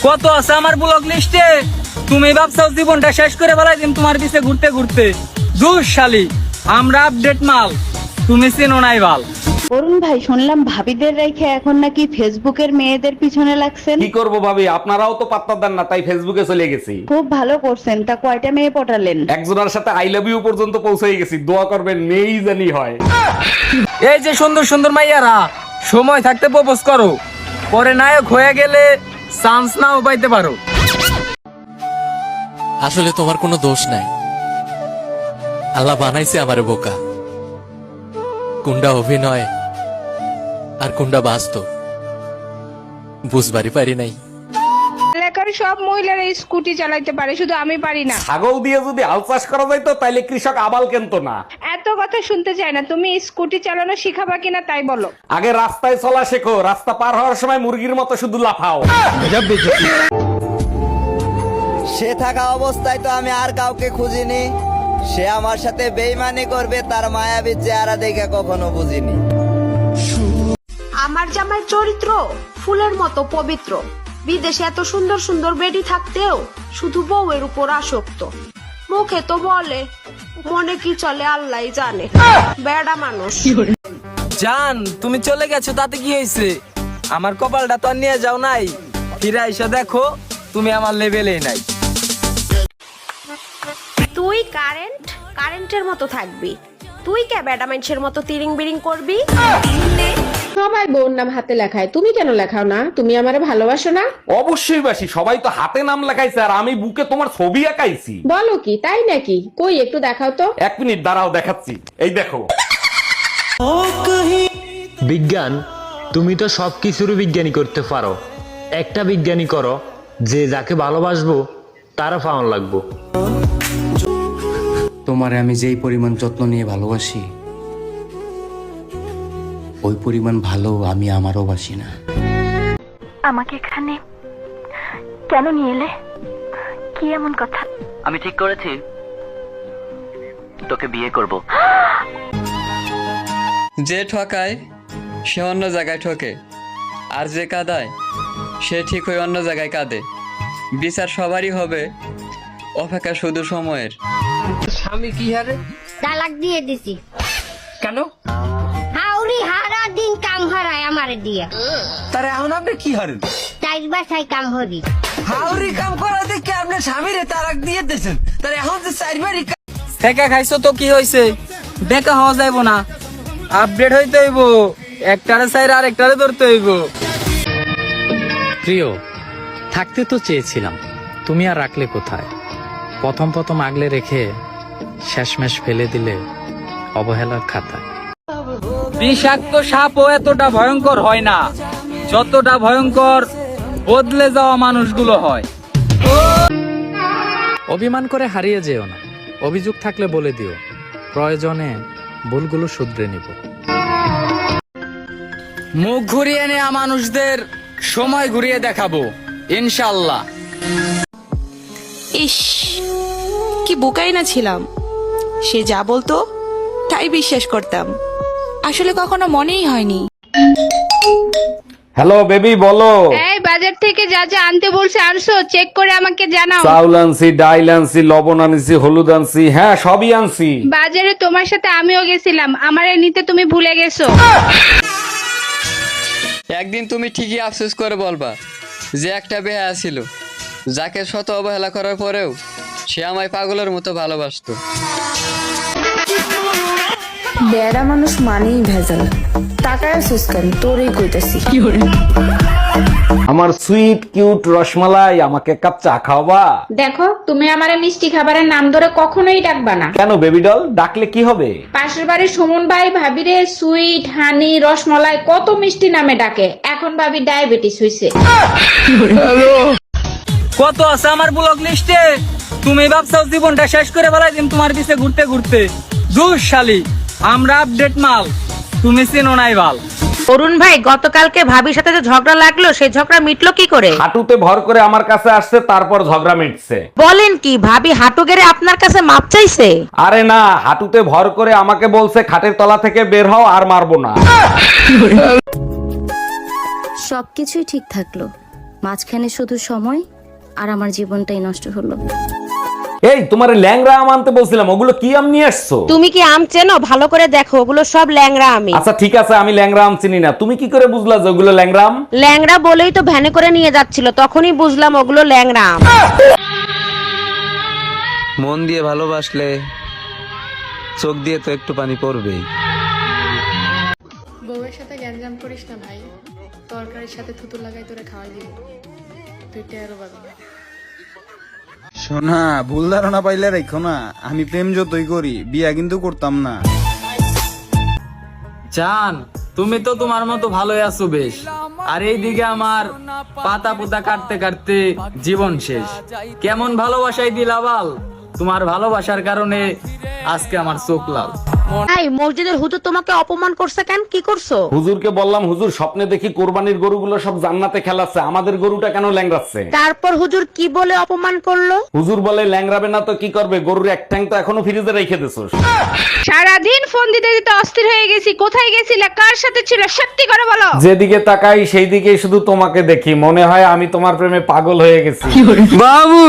কত আছে আমার ব্লক লিস্টে। তুমি ভাবছো জীবনটা শেষ করে ফেলাই দিন তোমার পিছে ঘুরতে ঘুরতে। দুঃশালী, আমরা আপডেট মাল, তুমি চেনো নাই বাল। অরুণ ভাই, শুনলাম ভাবিদের রেখে এখন নাকি ফেসবুকের মেয়েদের পিছনে লাগছেন। কি করবো ভাবি, আপনারাও তো পাত্তা দেন না, তাই ফেসবুকে চলে গেছি। খুব ভালো করছেন। তা কয়টা মেয়ে পটালেন? একজনের সাথে আই লাভ ইউ পর্যন্ত পৌঁছে গেছি। দোয়া করবেন মেয়েই জানি হয়। এই যে সুন্দর সুন্দর মাইয়ারা, সময় থাকতে প্রপোজ করো, পরে নায়ক হয়ে গেলে চান্স নাও পাইতে পারো। আসলে তোমার কোনো দোষ নাই, আল্লাহ বানাইছে আমারে বোকা। কোনটা অভিনয় আর কোনটা বাস্তব বুঝবারই পারি নাই। এলাকার সব মহিলারা স্কুটি চালাইতে পারে, শুধু আমি পারি না। ছাগল দিয়ে যদি হাল চাষ করা যাইতো তাইলে কৃষক আবাল কেনতো না। এত কথা শুনতে চাই না, তুমি স্কুটি চালানো শিখাবা কিনা তাই বলো। আগে রাস্তায় চলা শেখো, রাস্তা পার হওয়ার সময় মুরগির মতো শুধু লাফাও। সে থাকা অবস্থায় তো আমি আর কাউকে খুঁজিনি। সে আমার সাথে বেইমানি করবে তার মায়াবী চেহারা দেখে কখনো বুঝিনি। আমার জামাইয়ের চরিত্র ফুলের মতো পবিত্র। বিদেশে এত সুন্দর সুন্দর বেডি থাকতেও শুধু বউয়ের উপর আসক্ত। মুখে তো বলে, মনে কি চলে আল্লাহই জানে। বেডা মানুষ। জান, তুমি চলে গেছো তাতে কি হয়েছে? আমার কপালটা তো আর নিয়ে যাও নাই। ফিরে এসে দেখো তুমি আমার লেভেলেই নাই। তুই কারেন্টের মতো থাকবি। তুই কে বেডা মানুষের মতো তিরিং বিরিং করবি? সবাই বোন নাম হাতে লেখায়, তুমি কেন লেখাও না? তুমি আমারে ভালোবাসো না? অবশ্যই বাসি, সবাই তো হাতে নাম লেখাইছে আর আমি বুকে তোমার ছবি আঁকাইছি। বলো কি, তাই নাকি? কই একটু দেখাও তো। 1 মিনিট দাঁড়াও, দেখাচ্ছি। এই দেখো। বিজ্ঞান, তুমি তো সবকিছুরই বিজ্ঞানী করতে পারো। একটা বিজ্ঞানী করো যে যাকে ভালোবাসবো তারা পাওয়ান লাগবো। তোমারে আমি যেই পরিমাণ যত্ন নিয়ে ভালোবাসি, ওই পরিমাণ ভালো আমি আমারও বাসি না। আমাকে এখানে কেন নিয়ে এলে? কি এমন কথা? আমি ঠিক করেছি, তোকে বিয়ে করব। যে ঠকায় সে অন্য জায়গায় ঠকে, আর যে কাঁদায় সে ঠিক হয়ে অন্য জায়গায় কাঁদে। বিচার সবারই হবে, অপেক্ষা শুধু সময়ের। স্বামী কি হারে? তালাক দিয়ে দিছি। কেন? হাউরি হারা দিন কাম হারায় আমারে দিয়া। তারে এখন আপনি কি হারেন? চাইর বাসায় কাম হরি। হাউরি কাম করা দেখে আপনি স্বামীরে তালাক দিয়ে দিয়েছেন। তারে এখন যে চারবারই ঠেকা খাইছো তো কি হয়েছে? দেখা হওয়া যাইব না, আপডেট হইতে হইব। একটারে চাইরে আর একটারে ধরতে হইব। প্রিয়, থাকতে তো চেয়েছিলাম, তুমি আর রাখলে কোথায়? প্রথম প্রথম আগলে রেখে শেষমেশ ফেলে দিলে অবহেলার খাতায়। বিষাক্ত সাপও এতটা ভয়ঙ্কর হয় না যতটা ভয়ঙ্কর বদলে যাওয়া মানুষগুলো হয়। অভিমান করে হারিয়ে যেও না, অভিযোগ থাকলে বলে দিও, প্রয়োজনে ভুলগুলো শুধরে নিব। মুখ ঘুরিয়ে নেওয়া মানুষদের সময় ঘুরিয়ে দেখাবো ইনশাল্লাহ। ইস, কি বোকাই না ছিলাম। সে যা বলতো তাই বিশ্বাস করতাম, আসলে কখনো মনেই হয়নি। হ্যালো বেবি, বলো। এই বাজার থেকে যা যা আনতে বলছে আনছো? চেক করে আমাকে জানাও। চাউল আনছি, ডাইল আনছি, লবণ আনছি, হলুদ আনছি। হ্যাঁ, সবই আনছি। বাজারে তোমার সাথে আমিও গেছিলাম, আমারে নিতে তুমি ভুলে গেছো। একদিন তুমি ঠিকই আফসোস করে বলবা যে একটা বেহা ছিল, যাকে শত অবহেলা করার পরেও সে আমায় পাগলের মতো ভালোবাসতো। বেড়া মানুষ মানেই ভেজাল। টাকায় সুস্কান তোরই কইতাছি। আমার সুইট কিউট রসমালাই, আমাকে এক কাপ চা খাওয়াবা? দেখো, তুমি আমারে মিষ্টি খাবারের নাম ধরে কখনোই ডাকবা না। কেন বেবি ডল, ডাকলে কি হবে? পাশের বাড়ির সুমন ভাই ভাবিরে সুইট, হানি, রসমালাই কত মিষ্টি নামে ডাকে। এখন ভাবি ডায়াবেটিস হইছে। কত আছে আমার ব্লক লিস্টে। তুমি ভাবছো জীবনটা শেষ করে ফেলাই দিন তোমার পিছে ঘুরতে ঘুরতে। দুঃশালী, আমরা আপডেট মাল, তুমি চেনো নাই বাল। অরুণ ভাই, গতকালকে ভাবির সাথে যে ঝগড়া লাগলো সেই ঝগড়া মিটলো কি করে? হাঁটুতে ভর করে আমার কাছে আসছে, তারপর ঝগড়া মিটছে। বলেন কি, ভাবি হাঁটু গেড়ে আপনার কাছে মাপ চাইছে? আরে না, হাঁটুতে ভর করে আমাকে বলছে খাটের তলা থেকে বের হও, আর মারবো না। সবকিছুই ঠিক থাকলো, মাঝখানে শুধু সময় আর আমার জীবনটাই নষ্ট হলো। এই তোমার ল্যাংরা আম আনতে বলছিলাম, ওগুলো কি আম নিয়ে আসছো? তুমি কি আম চেনো? ভালো করে দেখো, ওগুলো সব ল্যাংড়া আমি। আচ্ছা ঠিক আছে, আমি ল্যাংরা আম চিনি না। তুমি কি করে বুঝলা যে ওগুলো ল্যাংরা আম? ল্যাংড়া বলেই তো ভ্যানে করে নিয়ে যাচ্ছিল, তখনই বুঝলাম ওগুলো ল্যাংড়া আম। মন দিয়ে ভালোবাসলে চোখ দিয়ে তো একটু পানি পড়বেই। বউয়ের সাথে গ্যাঞ্জাম করিস না ভাই, তরকারির সাথে থুতু লাগাই তোরে খাওয়াই দিব, তুই টেরও পাবি না। শোনা, ভুল ধারণা পাইলে রেখো না, আমি প্রেম যতই করি বিয়া কিন্তু করতাম না। জান, তুমি তো তোমার মতো ভালোই আছো বেশ, আর এইদিকে আমার পাতা পোতা কাটতে কাটতে জীবন শেষ। কেমন ভালোবাসাই দিলা বাল, তোমার ভালোবাসার কারণে আজকে আমার চোখ লাল। এই মসজিদের হুজুর তোমাকে অপমান করছে কেন? কি করছো? হুজুরকে বললাম, হুজুর স্বপ্নে দেখি কোরবানির গরুগুলো সব জান্নাতে খেলাচ্ছে, আমাদের গরুটা কেন ল্যাংড়াচ্ছে? তারপর হুজুর কি বলে অপমান করলো? হুজুর বলে, ল্যাংড়াবে না তো কি করবে, গরুর এক ঠ্যাং তো এখনো ফ্রিজে রেখে দিছোস। সারাদিন ফোন দিতে দিতে অস্থির হয়ে গেছি। কোথায় গেছিলে, কার সাথে ছিল, সত্যি করে বলো। যেদিকে তাকাই সেই দিকেই শুধু তোমাকে দেখি, মনে হয় আমি তোমার প্রেমে পাগল হয়ে গেছি। বাবু